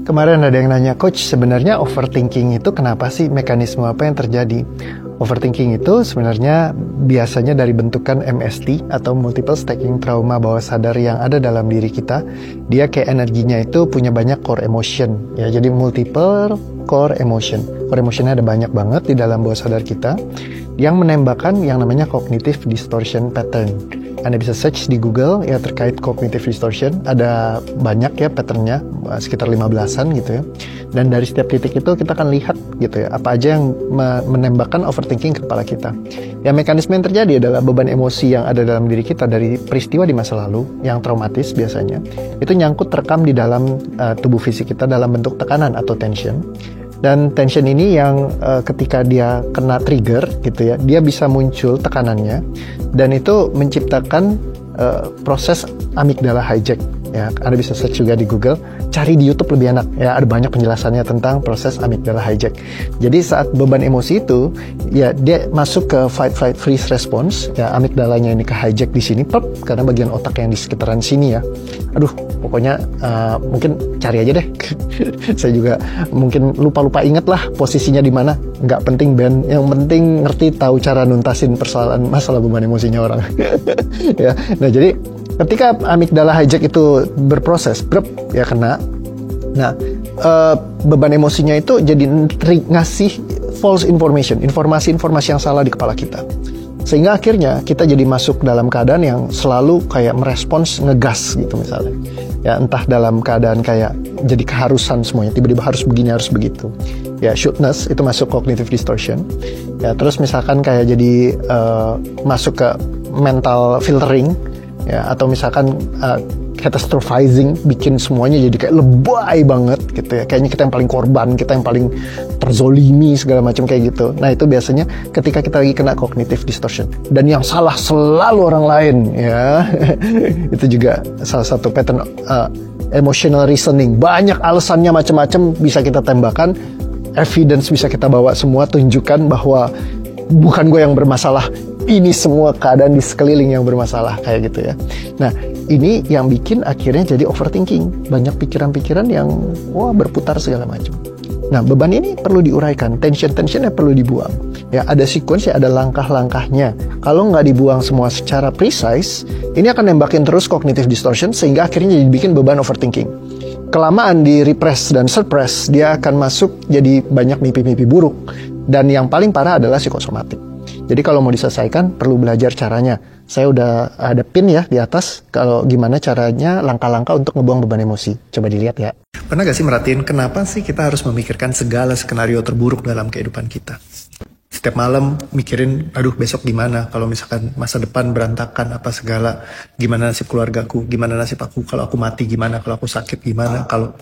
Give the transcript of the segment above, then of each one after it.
Kemarin ada yang nanya, Coach, sebenarnya overthinking itu kenapa sih? Mekanisme apa yang terjadi? Overthinking itu sebenarnya biasanya dari bentukan MST atau Multiple Stacking Trauma bawah sadar yang ada dalam diri kita. Dia kayak energinya itu punya banyak core emotion. Ya, jadi multiple core emotion. Core emotionnya ada banyak banget di dalam bawah sadar kita yang menembakkan yang namanya cognitive distortion pattern. Anda bisa search di Google ya terkait cognitive distortion, ada banyak ya patternnya, sekitar 15-an gitu ya. Dan dari setiap titik itu kita akan lihat gitu ya, apa aja yang menembakkan overthinking ke kepala kita. Ya, mekanisme yang terjadi adalah beban emosi yang ada dalam diri kita dari peristiwa di masa lalu yang traumatis biasanya. Itu nyangkut terekam di dalam tubuh fisik kita dalam bentuk tekanan atau tension. Dan tension ini yang ketika dia kena trigger gitu ya, dia bisa muncul tekanannya dan itu menciptakan proses amigdala hijack. Ya, Anda bisa search juga di Google, cari di YouTube lebih enak. Ya, ada banyak penjelasannya tentang proses amigdala hijack. Jadi saat beban emosi itu, ya dia masuk ke fight, flight, freeze response. Ya, amigdalanya ini ke hijack di sini, karena bagian otak yang di sekitaran sini ya. Aduh, pokoknya mungkin cari aja deh. Saya juga mungkin lupa inget lah posisinya di mana. Nggak penting Ben, yang penting ngerti tahu cara nuntasin persoalan masalah beban emosinya orang. Ya, nah jadi ketika amigdala hijack itu berproses, ya kena. Nah, beban emosinya itu jadi ngasih false information, informasi-informasi yang salah di kepala kita. Sehingga akhirnya kita jadi masuk dalam keadaan yang selalu kayak merespons ngegas gitu misalnya. Ya, entah dalam keadaan kayak jadi keharusan semuanya, tiba-tiba harus begini, harus begitu. Ya, shouldness itu masuk cognitive distortion. Ya, terus misalkan kayak jadi masuk ke mental filtering. Ya, atau misalkan catastrophizing, bikin semuanya jadi kayak lebay banget gitu ya, kayaknya kita yang paling korban, kita yang paling terzolimi segala macam kayak gitu. Nah, itu biasanya ketika kita lagi kena cognitive distortion dan yang salah selalu orang lain ya. Itu juga salah satu pattern emotional reasoning, banyak alasannya macam-macam bisa kita tembakan, evidence bisa kita bawa semua, tunjukkan bahwa bukan gue yang bermasalah, ini semua keadaan di sekeliling yang bermasalah kayak gitu ya. Nah, ini yang bikin akhirnya jadi overthinking, banyak pikiran-pikiran yang berputar segala macam. Nah, beban ini perlu diuraikan, tension-tensionnya perlu dibuang. Ya, ada sequence, ya ada langkah-langkahnya. Kalau nggak dibuang semua secara precise, ini akan nembakin terus cognitive distortion sehingga akhirnya jadi bikin beban overthinking. Kelamaan di repress dan suppress, dia akan masuk jadi banyak mimpi-mimpi buruk. Dan yang paling parah adalah psikosomatik. Jadi kalau mau diselesaikan, perlu belajar caranya. Saya udah ada pin ya di atas, kalau gimana caranya, langkah-langkah untuk ngebuang beban emosi. Coba dilihat ya. Pernah gak sih merhatiin kenapa sih kita harus memikirkan segala skenario terburuk dalam kehidupan kita? Setiap malam mikirin, aduh besok gimana, kalau misalkan masa depan berantakan apa segala, gimana nasib keluargaku, gimana nasib aku, kalau aku mati gimana, kalau aku sakit gimana, kalau.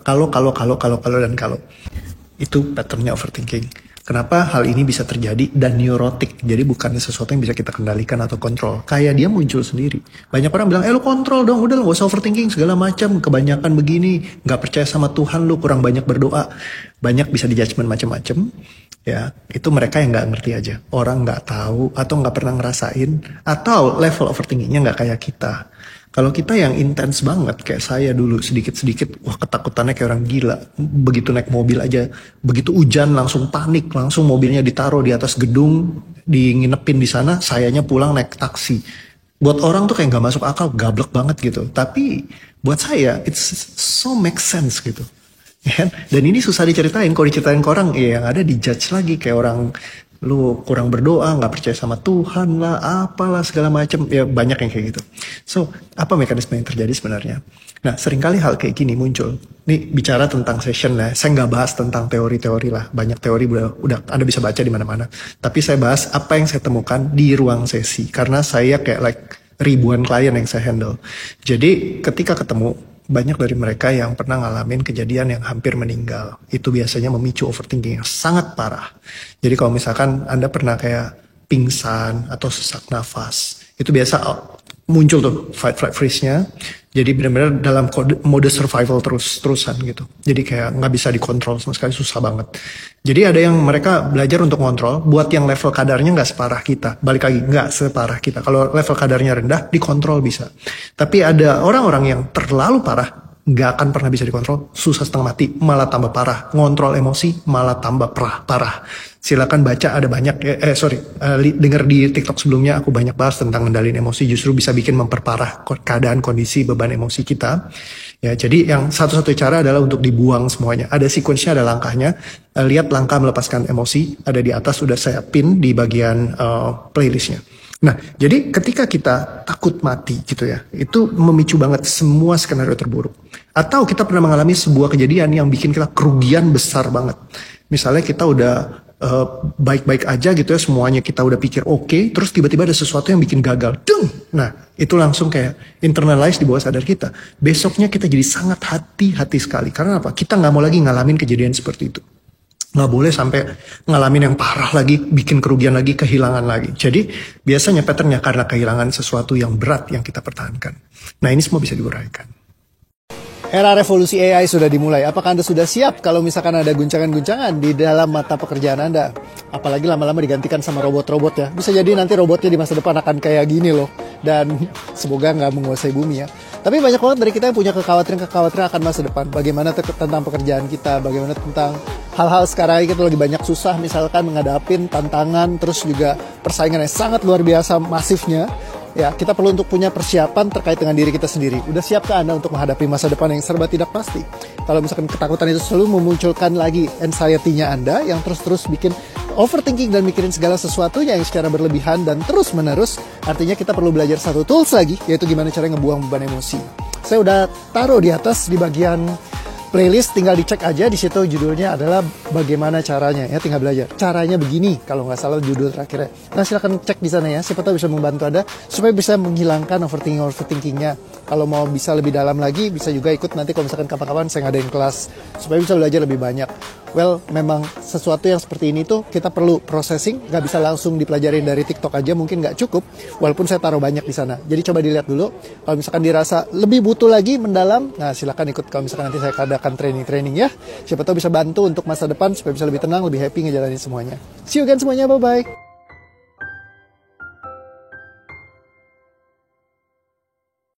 Itu patternnya overthinking. Kenapa hal ini bisa terjadi dan neurotik, jadi bukan sesuatu yang bisa kita kendalikan atau kontrol. Kayak dia muncul sendiri. Banyak orang bilang, lu kontrol dong, udah gak usah overthinking segala macam, kebanyakan begini, gak percaya sama Tuhan, lu kurang banyak berdoa. Banyak bisa di judgment macam-macam. Ya, itu mereka yang gak ngerti aja. Orang gak tahu atau gak pernah ngerasain, atau level overthinkingnya gak kayak kita. Kalau kita yang intens banget, kayak saya dulu sedikit-sedikit, ketakutannya kayak orang gila. Begitu naik mobil aja, begitu hujan langsung panik, langsung mobilnya ditaruh di atas gedung, nginepin di sana, sayanya pulang naik taksi. Buat orang tuh kayak gak masuk akal, gablek banget gitu. Tapi buat saya, it's so make sense gitu. Ya, dan ini susah diceritain, kalau diceritain ke orang, yang ada dijudge lagi, kayak orang, lu kurang berdoa, gak percaya sama Tuhan lah, apalah segala macam, ya banyak yang kayak gitu. So, apa mekanisme yang terjadi sebenarnya? Nah, seringkali hal kayak gini muncul. Nih bicara tentang session lah, saya nggak bahas tentang teori-teori lah, banyak teori udah Anda bisa baca di mana-mana. Tapi saya bahas apa yang saya temukan di ruang sesi, karena saya kayak ribuan klien yang saya handle. Jadi ketika ketemu, banyak dari mereka yang pernah ngalamin kejadian yang hampir meninggal. Itu biasanya memicu overthinking yang sangat parah. Jadi kalau misalkan Anda pernah kayak pingsan atau sesak nafas, itu biasa muncul tuh fight flight freeze-nya. Jadi benar-benar dalam mode survival terusan gitu. Jadi kayak nggak bisa dikontrol sama sekali, susah banget. Jadi ada yang mereka belajar untuk kontrol, buat yang level kadarnya nggak separah kita. Balik lagi, nggak separah kita. Kalau level kadarnya rendah, dikontrol bisa. Tapi ada orang-orang yang terlalu parah, nggak akan pernah bisa dikontrol, susah setengah mati, malah tambah parah. Ngontrol emosi malah tambah parah. Silakan baca, ada banyak denger di TikTok sebelumnya aku banyak bahas tentang ngendalin emosi, justru bisa bikin memperparah keadaan, kondisi, beban emosi kita. Ya, jadi yang satu-satu cara adalah untuk dibuang semuanya. Ada sequence-nya, ada langkahnya. Lihat langkah melepaskan emosi, ada di atas, sudah saya pin di bagian playlistnya. Nah, jadi ketika kita takut mati gitu ya, itu memicu banget semua skenario terburuk. Atau kita pernah mengalami sebuah kejadian yang bikin kita kerugian besar banget. Misalnya kita udah baik-baik aja gitu ya, semuanya kita udah pikir oke, terus tiba-tiba ada sesuatu yang bikin gagal. Dung! Nah, itu langsung kayak internalize di bawah sadar kita. Besoknya kita jadi sangat hati-hati sekali. Karena apa? Kita nggak mau lagi ngalamin kejadian seperti itu. Nggak boleh sampai ngalamin yang parah lagi, bikin kerugian lagi, kehilangan lagi. Jadi biasanya patternnya karena kehilangan sesuatu yang berat yang kita pertahankan. Nah, ini semua bisa diuraikan. Era revolusi AI sudah dimulai. Apakah Anda sudah siap kalau misalkan ada guncangan-guncangan di dalam mata pekerjaan Anda? Apalagi lama-lama digantikan sama robot-robot ya. Bisa jadi nanti robotnya di masa depan akan kayak gini loh. Dan semoga nggak menguasai bumi ya. Tapi banyak banget dari kita yang punya kekhawatiran akan masa depan. Bagaimana tentang pekerjaan kita, bagaimana tentang hal-hal sekarang kita lagi banyak susah, misalkan menghadapin tantangan, terus juga persaingan yang sangat luar biasa masifnya. Ya, kita perlu untuk punya persiapan terkait dengan diri kita sendiri. Udah siapkah Anda untuk menghadapi masa depan yang serba tidak pasti? Kalau misalkan ketakutan itu selalu memunculkan lagi anxiety-nya Anda yang terus-terus bikin overthinking dan mikirin segala sesuatunya yang secara berlebihan dan terus-menerus, artinya kita perlu belajar satu tools lagi, yaitu gimana cara ngebuang beban emosi. Saya udah taruh di atas di bagian playlist, tinggal dicek aja. Di situ judulnya adalah bagaimana caranya ya, tinggal belajar caranya begini kalau nggak salah judul terakhirnya. Nah, silakan cek di sana ya, siapa tahu bisa membantu Anda supaya bisa menghilangkan overthinkingnya. Kalau mau bisa lebih dalam lagi, bisa juga ikut nanti kalau misalkan kapan-kapan saya ngadain kelas supaya bisa belajar lebih banyak. Well, memang sesuatu yang seperti ini tuh kita perlu processing, nggak bisa langsung dipelajarin dari TikTok aja, mungkin nggak cukup, walaupun saya taruh banyak di sana. Jadi coba dilihat dulu, kalau misalkan dirasa lebih butuh lagi mendalam, nah silakan ikut kalau misalkan nanti saya adakan training ya. Siapa tahu bisa bantu untuk masa depan supaya bisa lebih tenang, lebih happy ngejalanin semuanya. See you again semuanya, bye-bye.